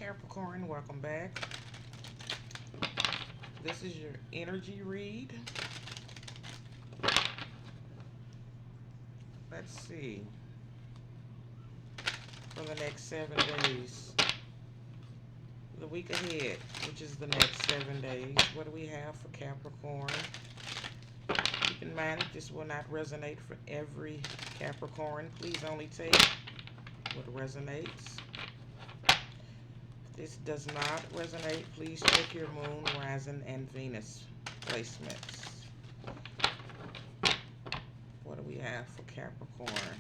Capricorn, welcome back. This is your energy read. Let's see. For the next 7 days. The week ahead, which is the next 7 days. What do we have for Capricorn? Keep in mind that this will not resonate for every Capricorn. Please only take what resonates. If this does not resonate, please check your moon, rising, and Venus placements. What do we have for Capricorn?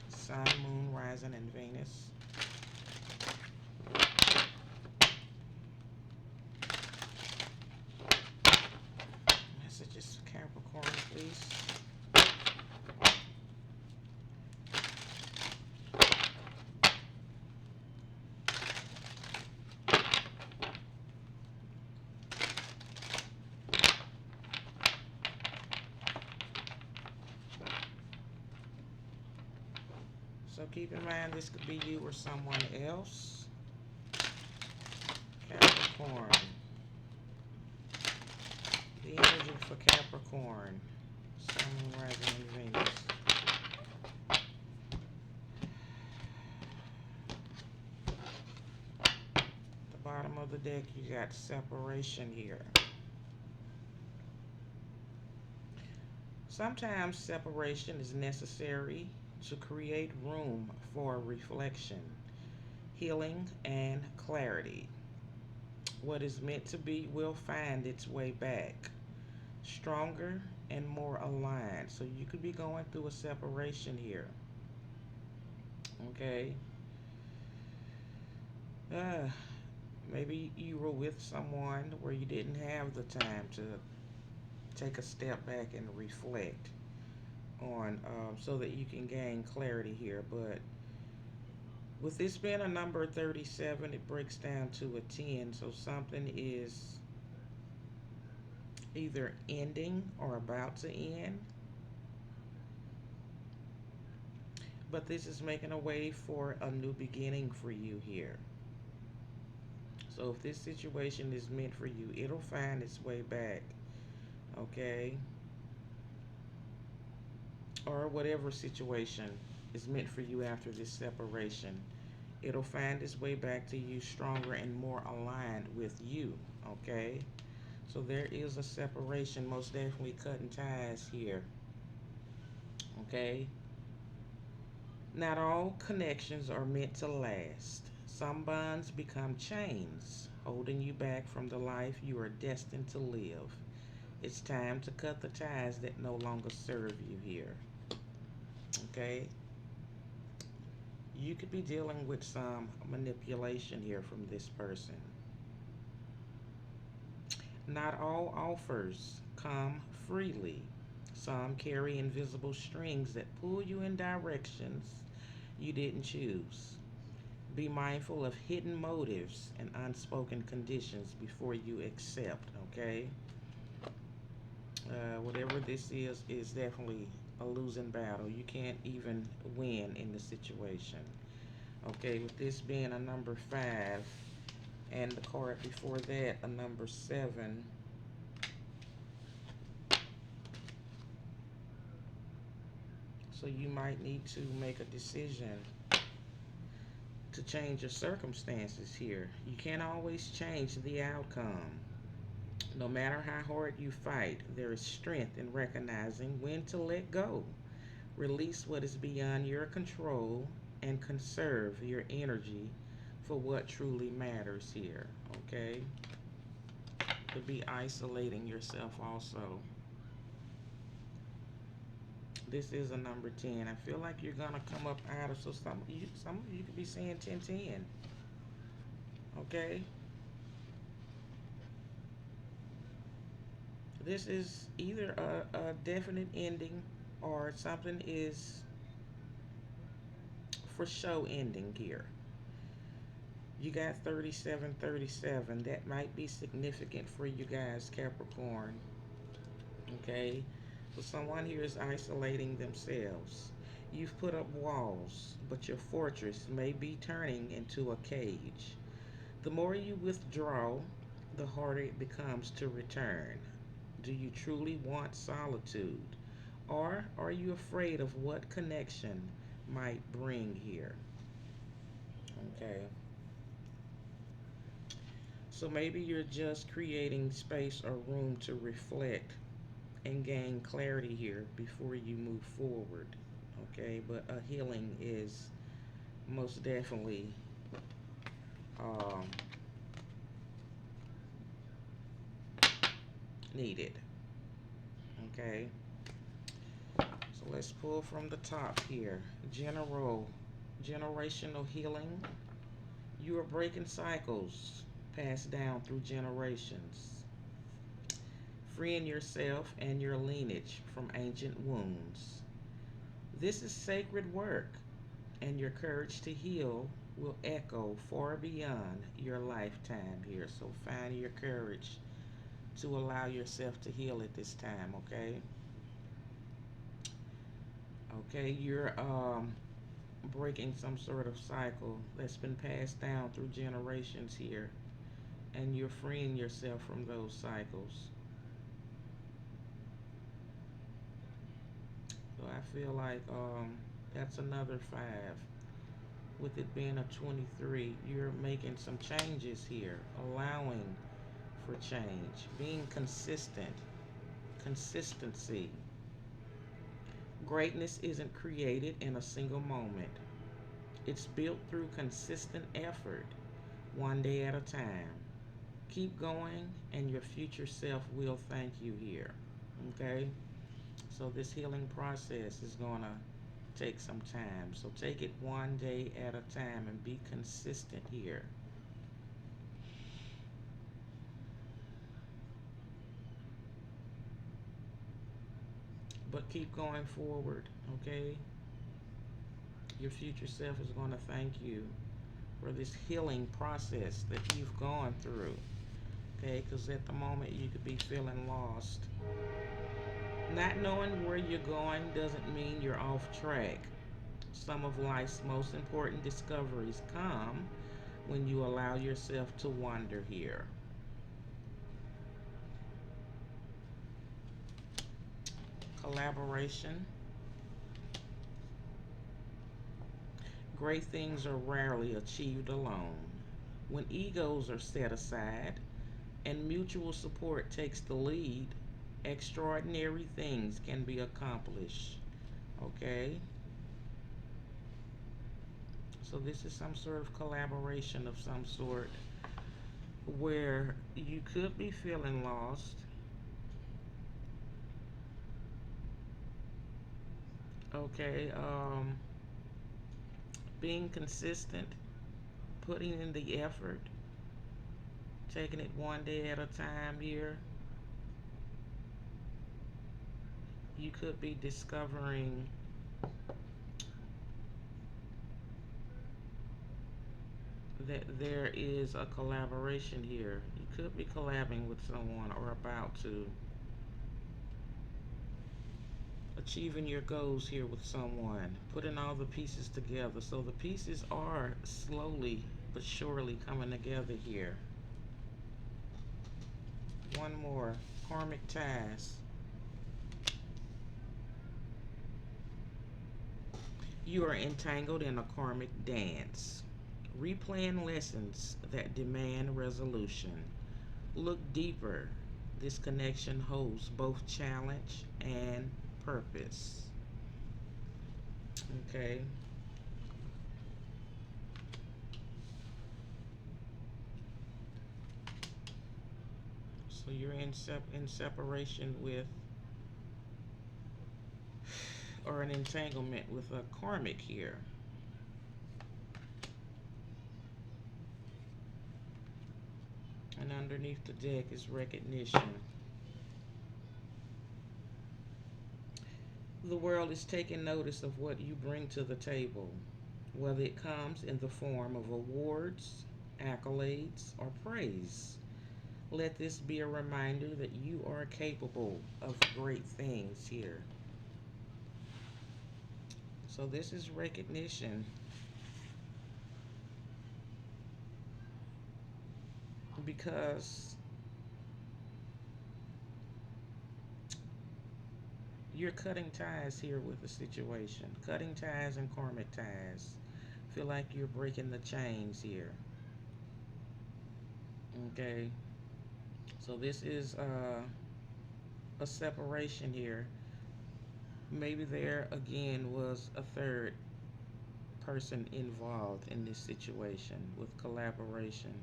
Sun, moon, rising, and Venus. Messages for Capricorn, please. So keep in mind this could be you or someone else. Capricorn. The energy for Capricorn. Sun, moon, rising, and Venus. The bottom of the deck, you got separation here. Sometimes separation is necessary to create room for reflection, healing, and clarity. What is meant to be will find its way back, stronger and more aligned. So you could be going through a separation here. Okay. Maybe you were with someone where you didn't have the time to take a step back and reflect on so that you can gain clarity here. But with this being a number 37, it breaks down to a 10. So something is either ending or about to end. But this is making a way for a new beginning for you here. So if this situation is meant for you, it'll find its way back. Okay? Or whatever situation is meant for you after this separation, it'll find its way back to you stronger and more aligned with you. Okay? So there is a separation, most definitely cutting ties here. Okay? Not all connections are meant to last. Some bonds become chains, holding you back from the life you are destined to live. It's time to cut the ties that no longer serve you here. Okay? You could be dealing with some manipulation here from this person. Not all offers come freely. Some carry invisible strings that pull you in directions you didn't choose. Be mindful of hidden motives and unspoken conditions before you accept, okay? Whatever this is definitely a losing battle. You can't even win in the situation. Okay, with this being a number 5 and the card before that, a number 7. So you might need to make a decision to change your circumstances here. You can't always change the outcome. No matter how hard you fight, there is strength in recognizing when to let go. Release what is beyond your control and conserve your energy for what truly matters here. Okay? Could be isolating yourself also. This is a number 10. I feel like you're gonna come up out of, so some of you could be saying 10-10. Okay? This is either a definite ending or something is for show ending here. You got 37-37. That might be significant for you guys, Capricorn. Okay? So someone here is isolating themselves. You've put up walls, but your fortress may be turning into a cage. The more you withdraw, the harder it becomes to return. Do you truly want solitude? Or are you afraid of what connection might bring here? Okay. So maybe you're just creating space or room to reflect and gain clarity here before you move forward. Okay. But a healing is most definitely um, needed. Okay. So let's pull from the top here. Generational healing. You are breaking cycles passed down through generations, freeing yourself and your lineage from ancient wounds. This is sacred work, and your courage to heal will echo far beyond your lifetime here. So find your courage to allow yourself to heal at this time, okay? Okay, you're breaking some sort of cycle that's been passed down through generations here, and you're freeing yourself from those cycles. So I feel like that's another five. With it being a 23, you're making some changes here, allowing for change, being consistent, consistency. Greatness isn't created in a single moment, it's built through consistent effort, one day at a time. Keep going, and your future self will thank you here. Okay? So, this healing process is going to take some time. So, take it one day at a time and be consistent here. But keep going forward. Okay? Your future self is going to thank you for this healing process that you've gone through. Okay? Because at the moment, you could be feeling lost. Not knowing where you're going doesn't mean you're off track. Some of life's most important discoveries come when you allow yourself to wander here. Collaboration. Great things are rarely achieved alone. When egos are set aside and mutual support takes the lead, extraordinary things can be accomplished. Okay? So, this is some sort of collaboration of some sort where you could be feeling lost. Okay? Being consistent, putting in the effort, taking it one day at a time here. You could be discovering that there is a collaboration here. You could be collabing with someone or about to achieving your goals here with someone, putting all the pieces together. So the pieces are slowly but surely coming together here. One more, karmic ties. You are entangled in a karmic dance, replaying lessons that demand resolution. Look deeper. This connection holds both challenge and purpose. Okay. So you're in separation with, or an entanglement with a karmic here. And underneath the deck is recognition. The world is taking notice of what you bring to the table, whether it comes in the form of awards, accolades, or praise. Let this be a reminder that you are capable of great things here. So this is recognition because you're cutting ties here with the situation. Cutting ties and karmic ties. Feel like you're breaking the chains here. Okay. So this is a separation here. Maybe there again was a third person involved in this situation with collaboration.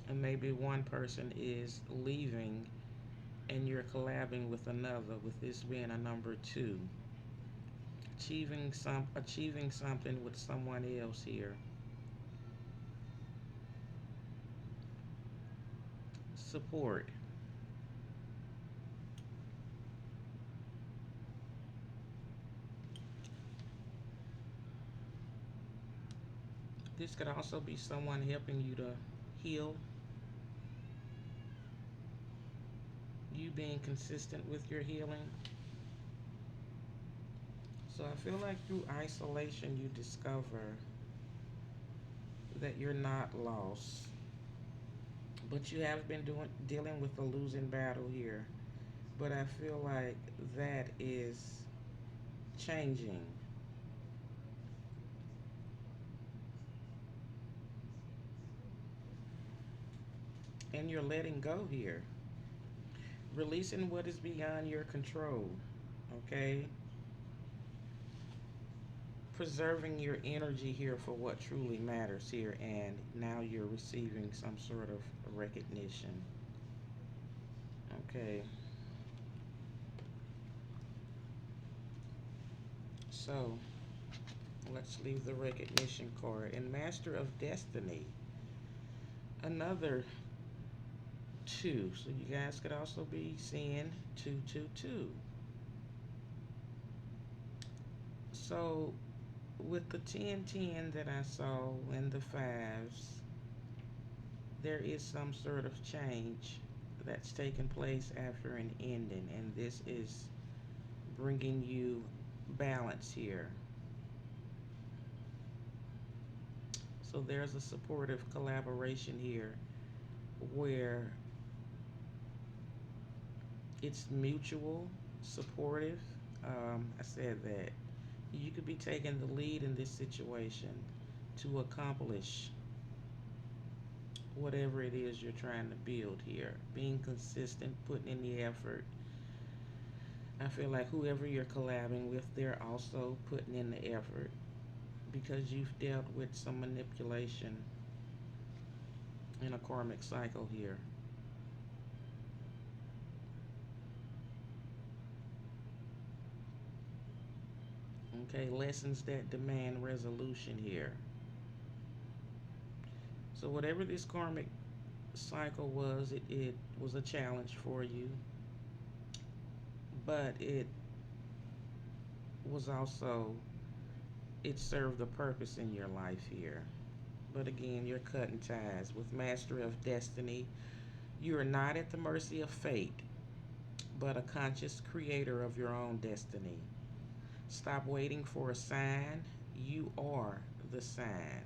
And maybe one person is leaving and you're collabing with another, with this being a number two. Achieving something with someone else here. Support. This could also be someone helping you to heal, you being consistent with your healing. So I feel like through isolation you discover that you're not lost, but you have been dealing with a losing battle here. But I feel like that is changing, and you're letting go here, releasing what is beyond your control. Okay, preserving your energy here for what truly matters here, and now you're receiving some sort of recognition. Okay, so let's leave the recognition card. And Master of Destiny, another two. So you guys could also be seeing 222. So with the 1010 that I saw and the fives, there is some sort of change that's taking place after an ending, and this is bringing you balance here. So there's a supportive collaboration here where it's mutual, supportive. I said that you could be taking the lead in this situation to accomplish whatever it is you're trying to build here. Being consistent, putting in the effort. I feel like whoever you're collabing with, they're also putting in the effort because you've dealt with some manipulation in a karmic cycle here. Okay, lessons that demand resolution here. So whatever this karmic cycle was, it was a challenge for you, but was also, it served a purpose in your life here. But again, you're cutting ties with Master of Destiny. You are not at the mercy of fate, but a conscious creator of your own destiny. Stop waiting for a sign. You are the sign.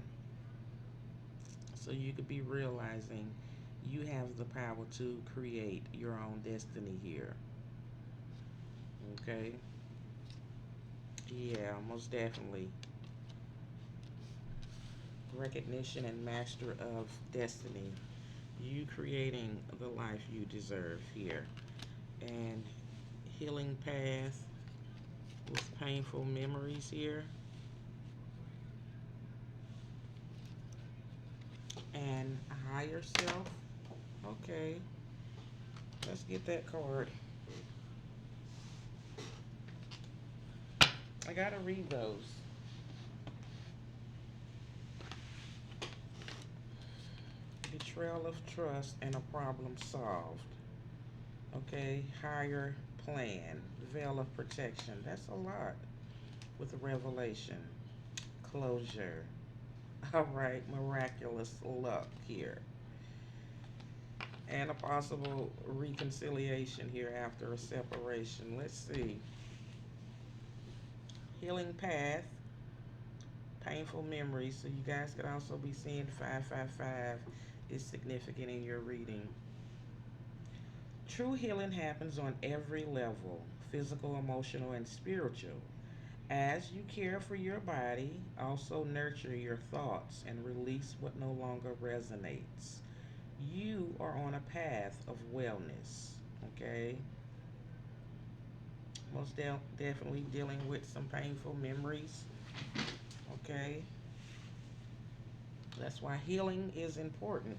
So you could be realizing you have the power to create your own destiny here. Okay? Yeah, most definitely. Recognition and master of destiny. You creating the life you deserve here. And healing path with painful memories here. And higher self. Okay, let's get that card. I gotta read those. Betrayal of trust and a problem solved. Okay, higher plan. Veil of protection. That's a lot with revelation. Closure. All right, miraculous luck here. And a possible reconciliation here after a separation. Let's see. Healing path, painful memories. So you guys could also be seeing 555 is significant in your reading. True healing happens on every level, physical, emotional, and spiritual. As you care for your body, also nurture your thoughts and release what no longer resonates. You are on a path of wellness, okay? Definitely dealing with some painful memories, okay? That's why healing is important.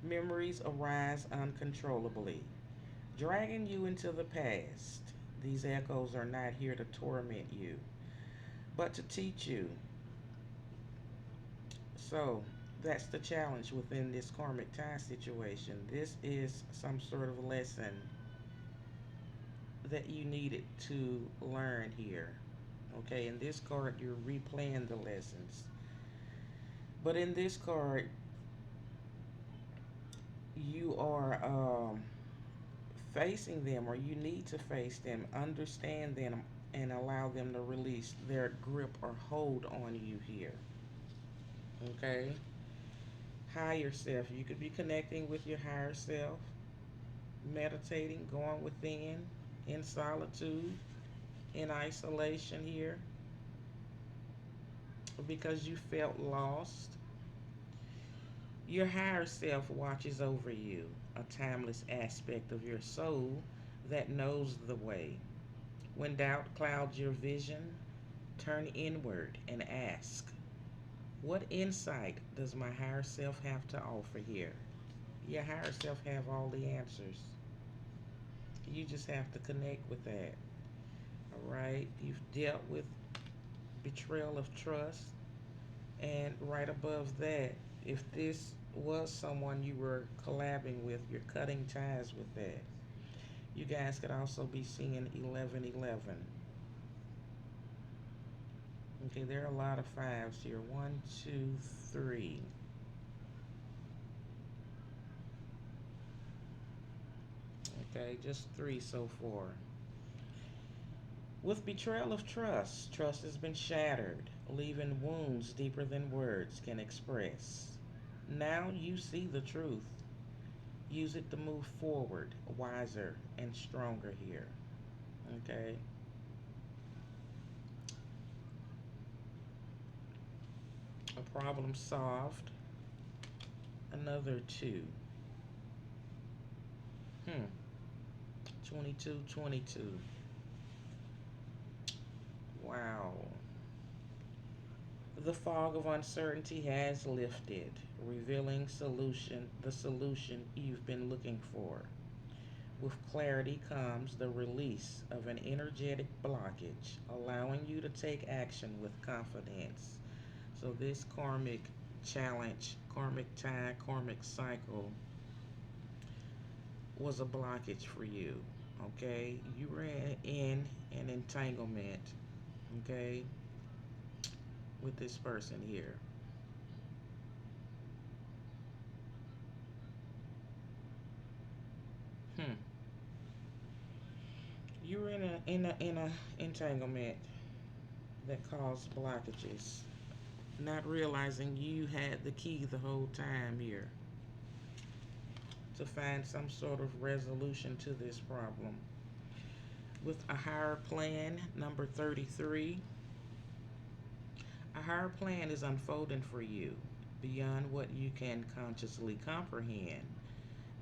Memories arise uncontrollably, dragging you into the past. These echoes are not here to torment you, but to teach you. So, that's the challenge within this karmic tie situation. This is some sort of lesson that you needed to learn here. Okay, in this card, you're replaying the lessons. But in this card, you are facing them, or you need to face them, understand them, and allow them to release their grip or hold on you here. Okay? Higher self. You could be connecting with your higher self, meditating, going within, in solitude, in isolation here, because you felt lost. Your higher self watches over you, a timeless aspect of your soul that knows the way. When doubt clouds your vision, turn inward and ask, what insight does my higher self have to offer here? Your higher self have all the answers. You just have to connect with that. All right? You've dealt with betrayal of trust, and right above that, if this was someone you were collabing with, you're cutting ties with that. You guys could also be seeing 1111. Okay, there are a lot of fives here. One, two, three. Okay, just three so far. With betrayal of trust, trust has been shattered, leaving wounds deeper than words can express. Now you see the truth. Use it to move forward, wiser and stronger here. Okay? A problem solved. Another two. Hmm. 22, 22. Wow. The fog of uncertainty has lifted, revealing the solution you've been looking for. With clarity comes the release of an energetic blockage, allowing you to take action with confidence. So this karmic challenge, karmic tie, karmic cycle was a blockage for you. Okay? You were in an entanglement, okay, with this person here. Hmm. You were in a entanglement that caused blockages, not realizing you had the key the whole time here to find some sort of resolution to this problem. With a higher plan, number 33, a higher plan is unfolding for you beyond what you can consciously comprehend.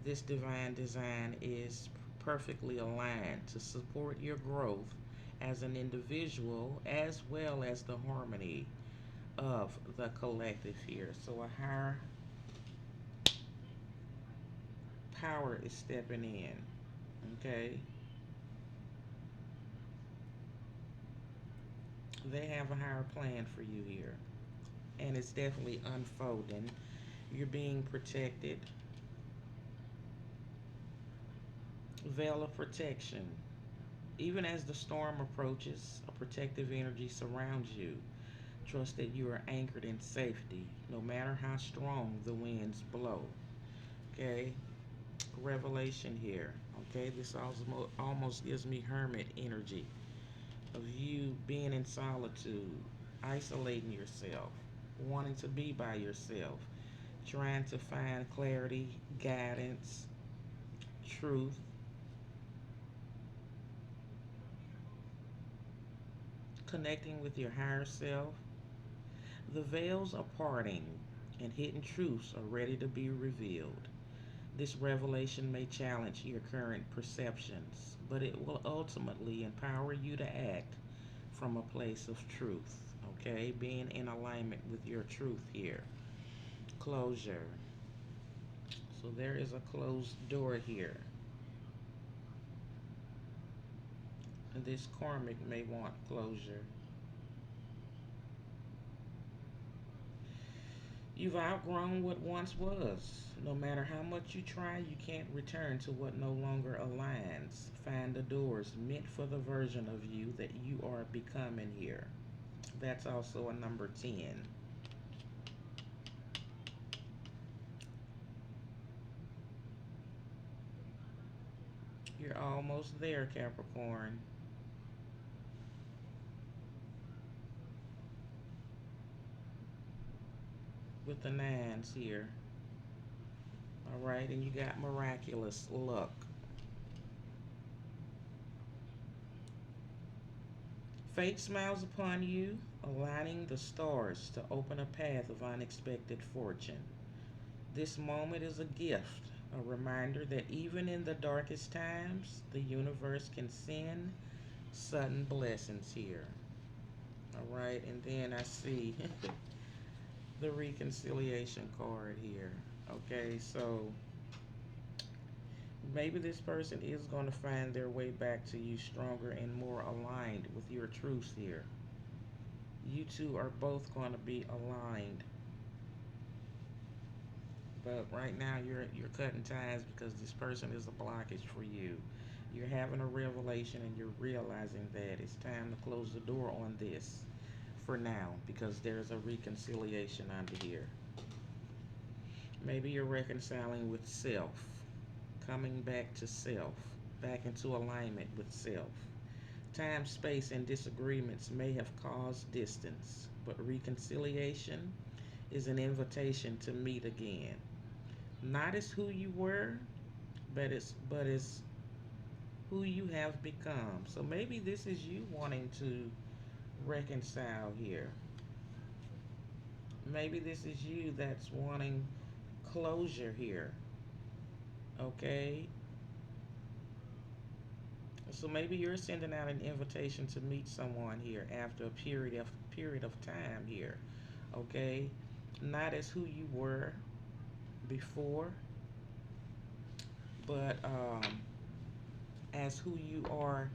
This divine design is perfectly aligned to support your growth as an individual as well as the harmony of the collective here. So a higher power is stepping in. Okay? They have a higher plan for you here. And it's definitely unfolding. You're being protected. Veil of protection. Even as the storm approaches, a protective energy surrounds you. Trust that you are anchored in safety, no matter how strong the winds blow. Okay? revelation here. Okay, this also almost gives me hermit energy of you being in solitude, isolating yourself, wanting to be by yourself, trying to find clarity, guidance, truth, connecting with your higher self. The veils are parting and hidden truths are ready to be revealed. This revelation may challenge your current perceptions, but it will ultimately empower you to act from a place of truth. Okay, being in alignment with your truth here. Closure. So there is a closed door here. And this karmic may want closure. You've outgrown what once was. No matter how much you try, you can't return to what no longer aligns. Find the doors meant for the version of you that you are becoming here. That's also a number 10. You're almost there, Capricorn. With the nines here. All right, and you got miraculous luck. Fate smiles upon you, aligning the stars to open a path of unexpected fortune. This moment is a gift, a reminder that even in the darkest times, the universe can send sudden blessings here. All right, and then I see the reconciliation card here. Okay, so maybe this person is going to find their way back to you stronger and more aligned with your truths here. You two are both going to be aligned. But right now you're cutting ties because this person is a blockage for you. You're having a revelation and you're realizing that it's time to close the door on this for now because there's a reconciliation under here. Maybe you're reconciling with self, coming back to self, back into alignment with self. Time, space, and disagreements may have caused distance, but reconciliation is an invitation to meet again. Not as who you were, but as who you have become. So maybe this is you wanting to reconcile here. Maybe this is you that's wanting closure here. Okay? So maybe you're sending out an invitation to meet someone here after a period of time here. Okay? Not as who you were before, but as who you are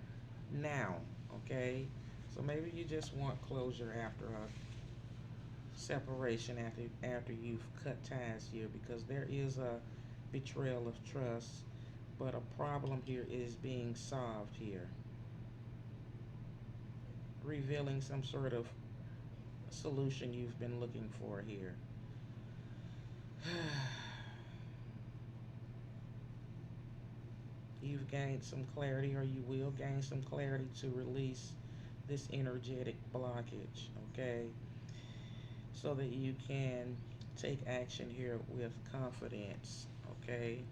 now. Okay? So maybe you just want closure after a separation after you've cut ties here because there is a betrayal of trust, but a problem here is being solved here, revealing some sort of solution you've been looking for here. You've gained some clarity, or you will gain some clarity to release this energetic blockage, okay? So that you can take action here with confidence, okay?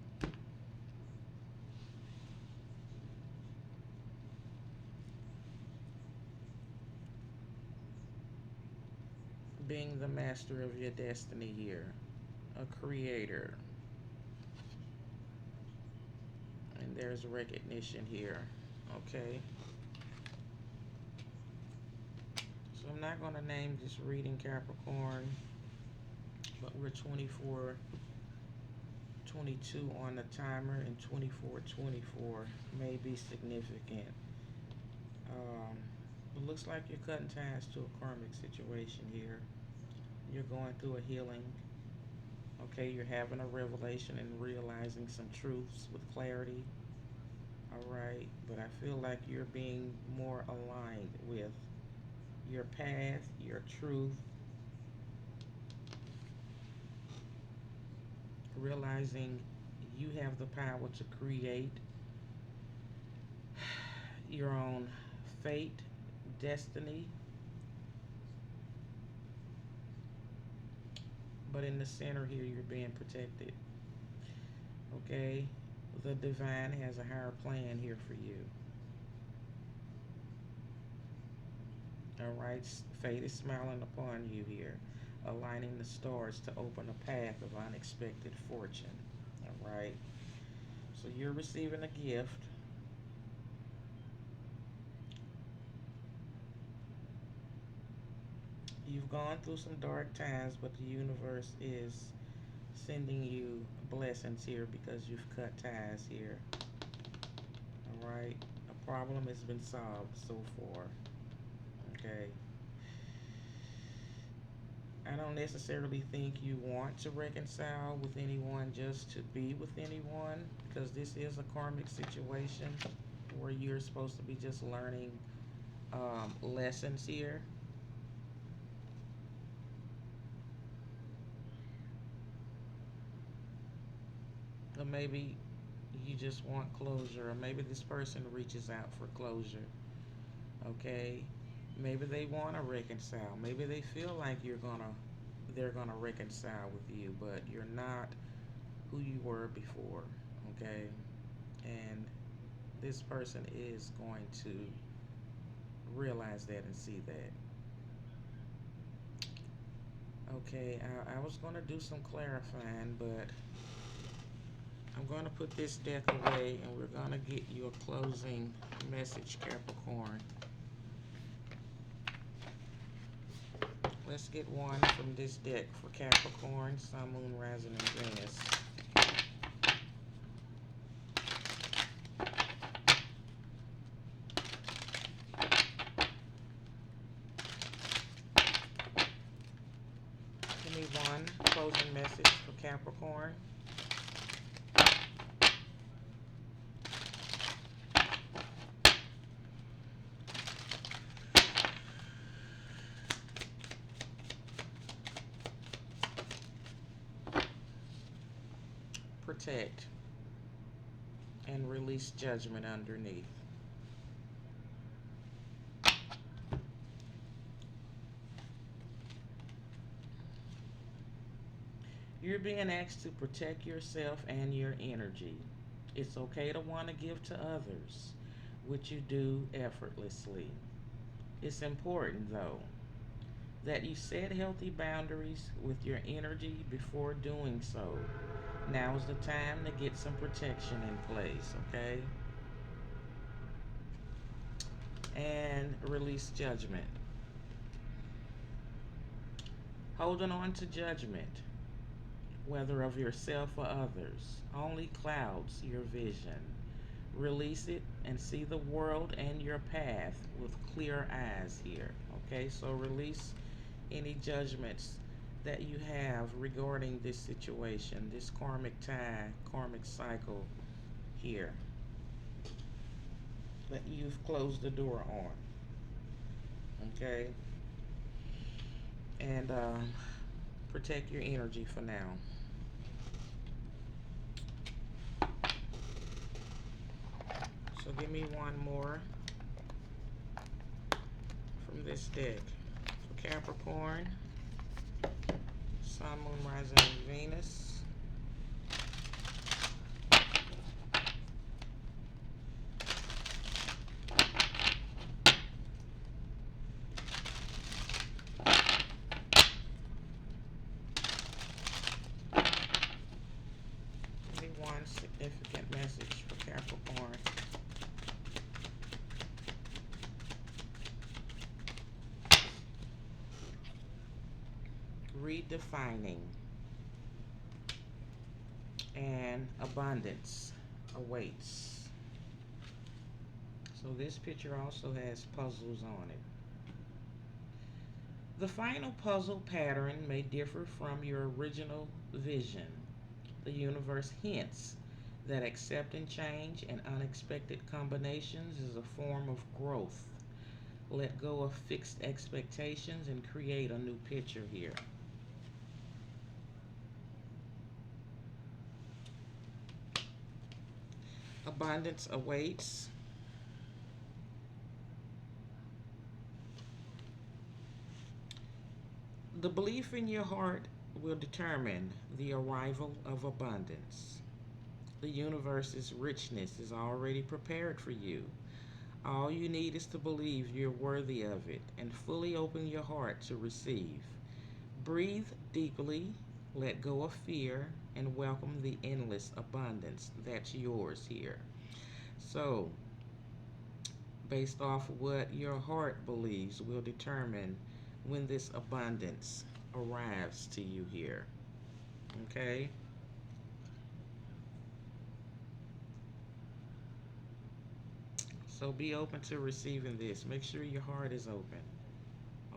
Being the master of your destiny here, a creator. And there's recognition here, okay? So I'm not going to name this reading Capricorn, but we're 24:22 on the timer, and 24:24 may be significant. It looks like you're cutting ties to a karmic situation here. You're going through a healing. Okay, you're having a revelation and realizing some truths with clarity. All right, but I feel like you're being more aligned with your path, your truth, realizing You have the power to create your own fate, destiny, but in the center here, you're being protected. Okay? The divine has a higher plan here for you. All right? Fate is smiling upon you here, aligning the stars to open a path of unexpected fortune. All right? So you're receiving a gift. You've gone through some dark times, but the universe is sending you blessings here because you've cut ties here. All right? A problem has been solved so far. Okay? I don't necessarily think you want to reconcile with anyone just to be with anyone, because this is a karmic situation where you're supposed to be just learning lessons here. Or maybe you just want closure, or maybe this person reaches out for closure. Okay? Maybe they want to reconcile. Maybe they feel like they're gonna reconcile with you, but you're not who you were before. Okay? And this person is going to realize that and see that. Okay, I was going to do some clarifying, but I'm going to put this deck away and we're going to get you a closing message, Capricorn. Let's get one from this deck for Capricorn, Sun, Moon, Rising, and Venus. Give me one closing message for Capricorn. Protect and release judgment underneath. You're being asked to protect yourself and your energy. It's okay to want to give to others, which you do effortlessly. It's important, though, that you set healthy boundaries with your energy before doing so. Now is the time to get some protection in place, okay? And release judgment. Holding on to judgment, whether of yourself or others, only clouds your vision. Release it and see the world and your path with clear eyes here. Okay, so release any judgments that you have regarding this situation, this karmic tie, karmic cycle here that you've closed the door on. Okay, and protect your energy for now. So give me one more from this deck for Capricorn, Sun, Moon, Rising, and Venus. Give me one significant message for Capricorn. Redefining and abundance awaits. So this picture also has puzzles on it. The final puzzle pattern may differ from your original vision. The universe hints that accepting change and unexpected combinations is a form of growth. Let go of fixed expectations and create a new picture here. Abundance awaits. The belief in your heart will determine the arrival of abundance. The universe's richness is already prepared for you. All you need is to believe you're worthy of it and fully open your heart to receive. Breathe deeply, let go of fear, and welcome the endless abundance that's yours here. So, based off what your heart believes, will determine when this abundance arrives to you here. Okay? So be open to receiving this. Make sure your heart is open.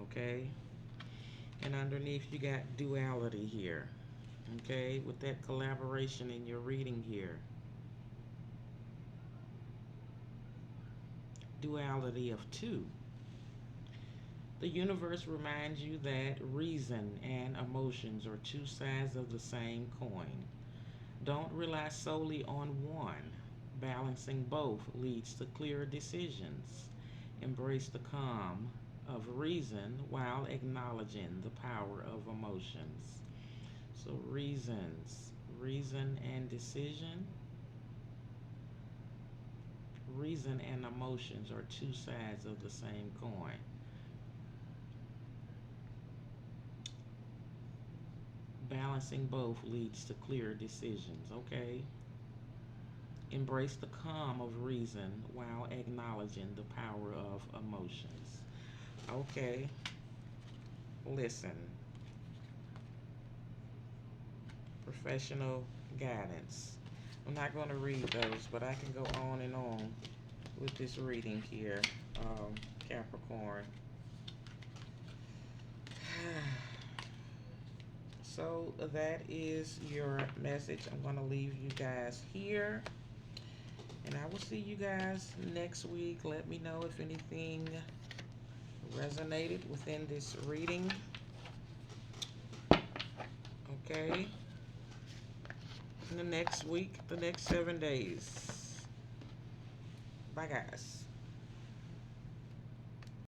Okay? And underneath, you got duality here. Okay? With that collaboration in your reading here. Duality of two. The universe reminds you that reason and emotions are two sides of the same coin. Don't rely solely on one. Balancing both leads to clearer decisions. Embrace the calm of reason while acknowledging the power of emotions. So, reason and decision. Reason and emotions are two sides of the same coin. Balancing both leads to clear decisions, okay? Embrace the calm of reason while acknowledging the power of emotions. Okay, listen. Professional guidance. I'm not going to read those, but I can go on and on with this reading here, Capricorn. So that is your message. I'm going to leave you guys here. And I will see you guys next week. Let me know if anything resonated within this reading. Okay. In the next week, the next 7 days. Bye, guys.